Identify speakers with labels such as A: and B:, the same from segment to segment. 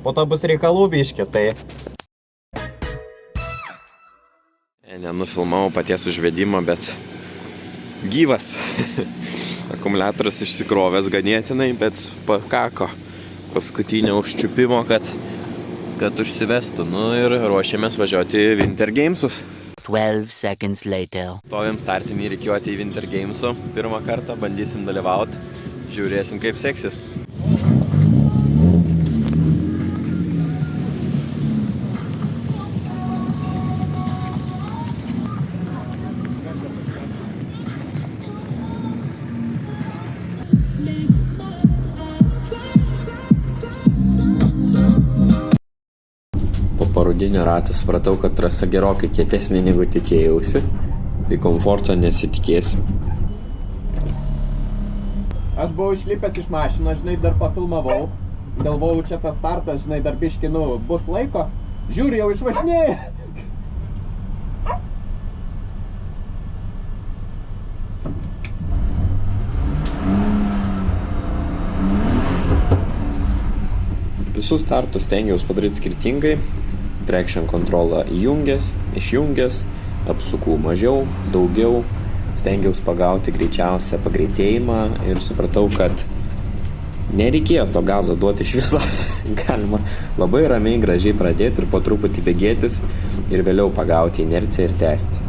A: po to bus reikalų biški, tai...
B: Nenufilmavau paties užvedimo, bet gyvas. Akumuliatorius išsikrovęs ganėtinai, bet pakako paskutinio užčiupimo, kad užsivestų. Nu ir ruošiamės važiuoti į Winter Gamesus.
C: 12 seconds later.
B: Stovim startinį rikiuoti į Winter Gamesų. Pirmą kartą bandysim dalyvauti. Žiūrėsim, kaip seksis. Parudinio ratą supratau, kad trasa gerokai kietesnė negu tikėjausi, tai komforto nesitikėsiu.
A: Aš buvau išlipęs iš mašinos, žinai, dar pafilmavau. Galvojau, čia tas startas, žinai, dar biški, bus laiko. Žiūri, jau išvažinėja.
B: Visus startus stengiausi padaryti skirtingai. Traction controlą įjungęs, išjungęs, apsukų mažiau, daugiau, stengiausi pagauti greičiausią pagreitėjimą ir supratau, kad nereikėjo to gazo duoti iš viso. Galima labai ramiai, gražiai pradėti ir po truputį bėgėtis ir vėliau pagauti inerciją ir tęsti.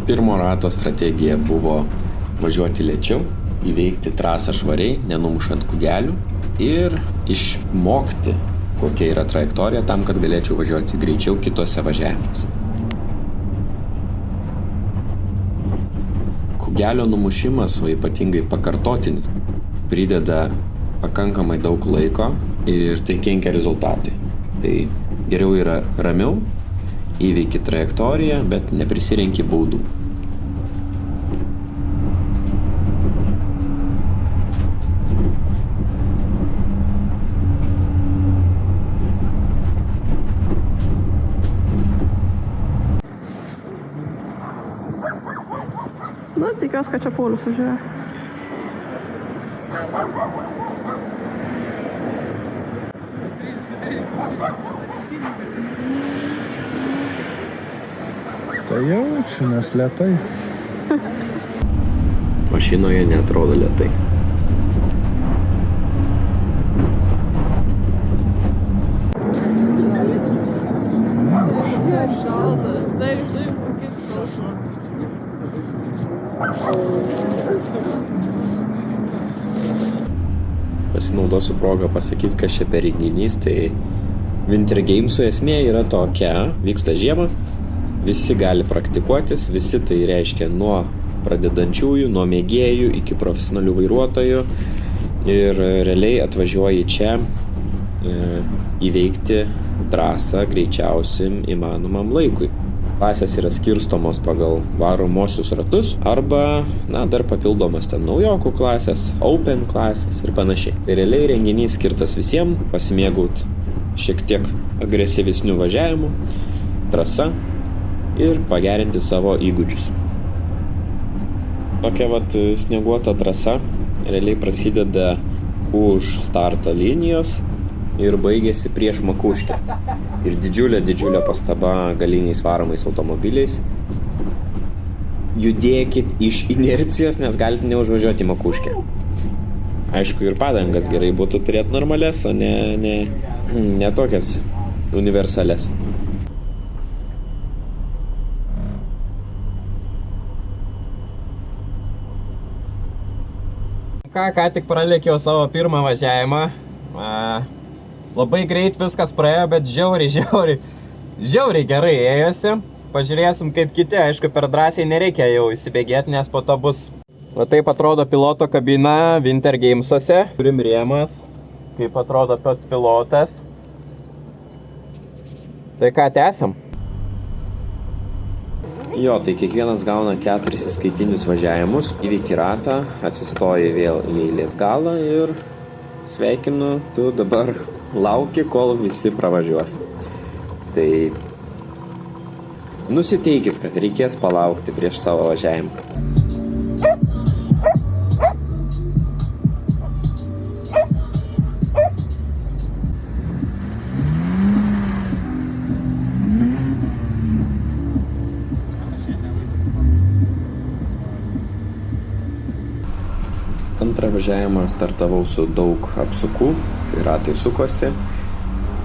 B: Pirmo rato strategija buvo važiuoti lėčiau, įveikti trasą švariai, nenumušant kugelių ir išmokti, kokia yra trajektorija tam, kad galėčiau važiuoti greičiau kitose važiavimuose. Kugelio numušimas, o ypatingai pakartotinis, prideda pakankamai daug laiko ir tai kenkia rezultatui. Tai geriau yra ramiau, įveiki trajektoriją, bet neprisirenki baudų.
D: Nu, tikiuosi, kad čia Paulius važiuoja.
E: Tai jaučiu, nes lėtai.
B: Mašinoje neatrodo lėtai. Pasinaudosiu progą pasakyti, kas čia per renginys, tai Winter Gamesų esmė yra tokia, vyksta žiemą, visi gali praktikuotis, visi tai reiškia nuo pradedančiųjų, nuo mėgėjų iki profesionalių vairuotojų ir realiai atvažiuoji čia įveikti trasą greičiausiam įmanomam laikui. Klasės yra skirstomos pagal varomosius ratus arba, dar papildomas ten naujokų klasės, open klasės ir panašiai. Tai realiai renginys skirtas visiems pasimėgauti šiek tiek agresyvesnių važiavimų, trasa ir pagerinti savo įgūdžius. Tokia snieguota trasa realiai prasideda už starto linijos ir baigėsi prieš Makuškę. Ir didžiulė pastaba galiniais varomais automobiliais. Judėkit iš inercijos, nes galite neužvažiuoti į Makuškę. Aišku, ir padangas gerai būtų turėti normales, o ne tokias universales.
A: Ką tik pralėkiau savo pirmą važiavimą. Labai greit viskas praėjo, bet žiauriai gerai ėjosi. Pažiūrėsim kaip kiti, aišku, per drąsiai nereikia jau įsibėgėti, nes po to bus. Va taip atrodo piloto kabina Winter Gamesuose. Turim rėmas, kaip atrodo pats pilotas. Tai ką, tęsiam?
B: Jo, tai kiekvienas gauna 4 įskaitinius važiavimus, įveiki ratą, atsistoji vėl į eilės galą ir sveikinu, tu dabar lauki, kol visi pravažiuos. Tai nusiteikit, kad reikės palaukti prieš savo važiavimą. Antrą važiavimą startavau su daug apsukų, tai ratai sukosi,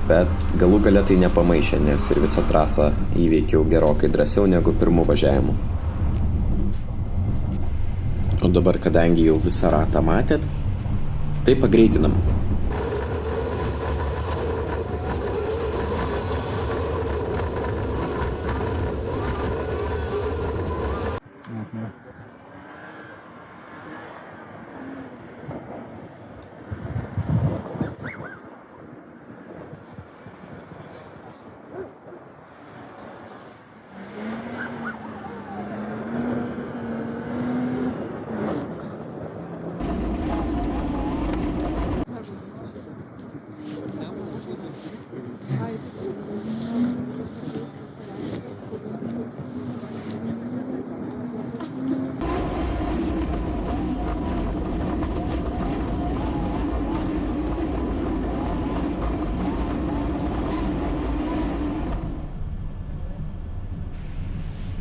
B: bet galų gale tai nepamaišė, nes ir visą trasą įveikiau gerokai drąsiau negu pirmų važiavimų. O dabar, kadangi jau visą ratą matėt, tai pagreitinam.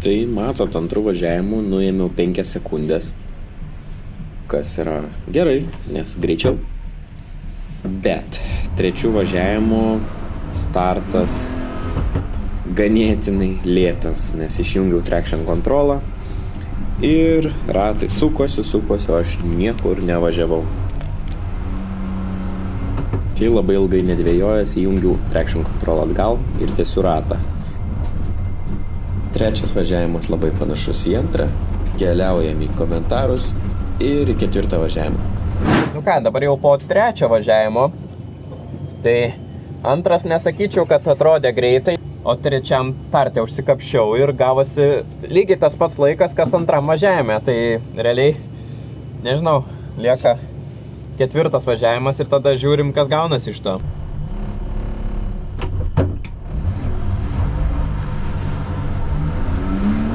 B: Tai matot, antrų važiavimų nuėmiau 5 sekundės, kas yra gerai, nes greičiau. Bet trečių važiavimų startas ganėtinai lėtas, nes išjungiau traction controlą ir ratai sukosi, o aš niekur nevažiavau. Tai labai ilgai nedvėjojęs įjungiau traction control atgal ir tiesiu ratą. Trečias važiavimas labai panašus į antrą, keliaujam į komentarus ir į 4 važiavimą.
A: Nu ką, dabar jau po 3 važiavimo, tai antras nesakyčiau, kad atrodė greitai, o 3 tarte užsikapščiau ir gavosi lygiai tas pats laikas, kas 2 važiavime, tai realiai, nežinau, lieka 4 važiavimas ir tada žiūrim, kas gaunasi iš to.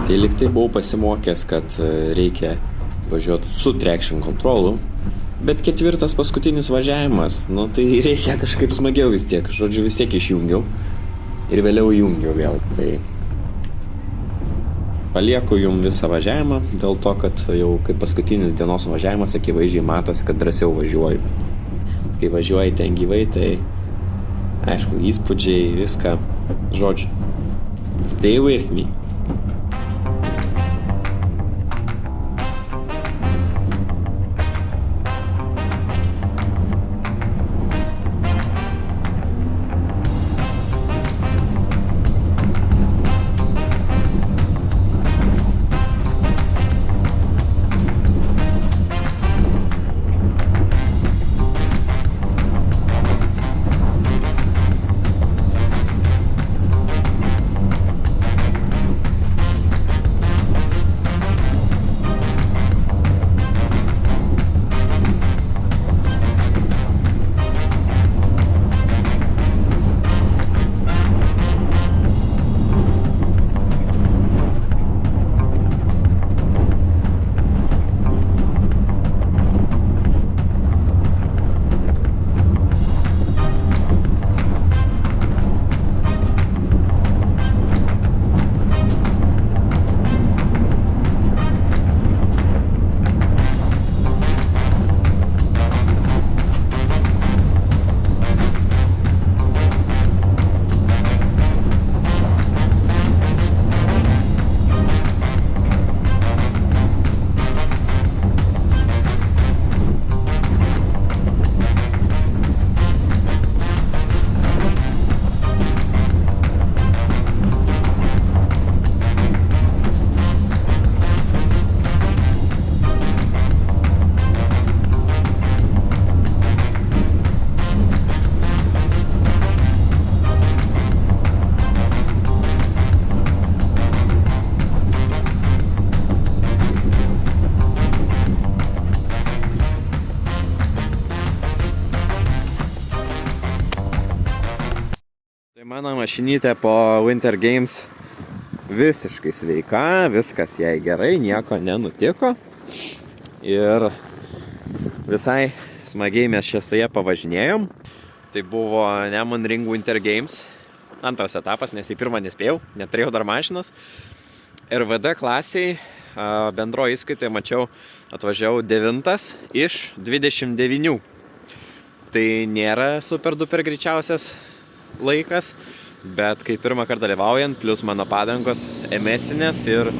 B: Tai liktai buvau pasimokęs, kad reikia važiuoti su traction controlu, bet 4 paskutinis važiavimas, nu tai reikia kažkaip smagiau vis tiek, žodžiu vis tiek išjungiau ir vėliau įjungiau vėl. Tai palieku jum visą važiavimą, dėl to, kad jau kaip paskutinis dienos važiavimas akivaizdžiai matosi, kad drąsiau važiuoju. Kai važiuoji ten gyvai, tai aišku, įspūdžiai, viską, žodžiu, stay with me.
A: Mano mašinytė po Winter Games visiškai sveika, viskas jai gerai, nieko nenutiko. Ir visai smagiai mes šviesoje pavažinėjom. Tai buvo Neman Ring Winter Games. Antras etapas, nes į pirmą nespėjau, neturėjau dar mašinos. RVD klasiai bendroje įskaitoje mačiau atvažiavau 9 iš 29. Tai nėra super duper greičiausias laikas, bet kai pirmą kartą dalyvaujant, plus mano padangos emesinės ir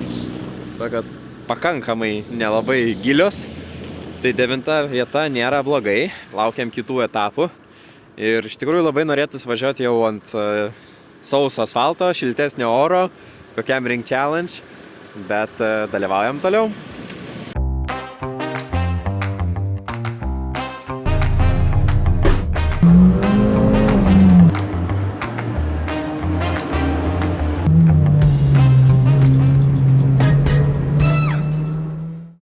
A: tokios pakankamai nelabai gilios, tai 9 vieta nėra blogai, laukiam kitų etapų ir iš tikrųjų labai norėtųsi važiuoti jau ant sauso asfalto, šiltesnio oro, kokiam Ring Challenge, bet dalyvaujam toliau.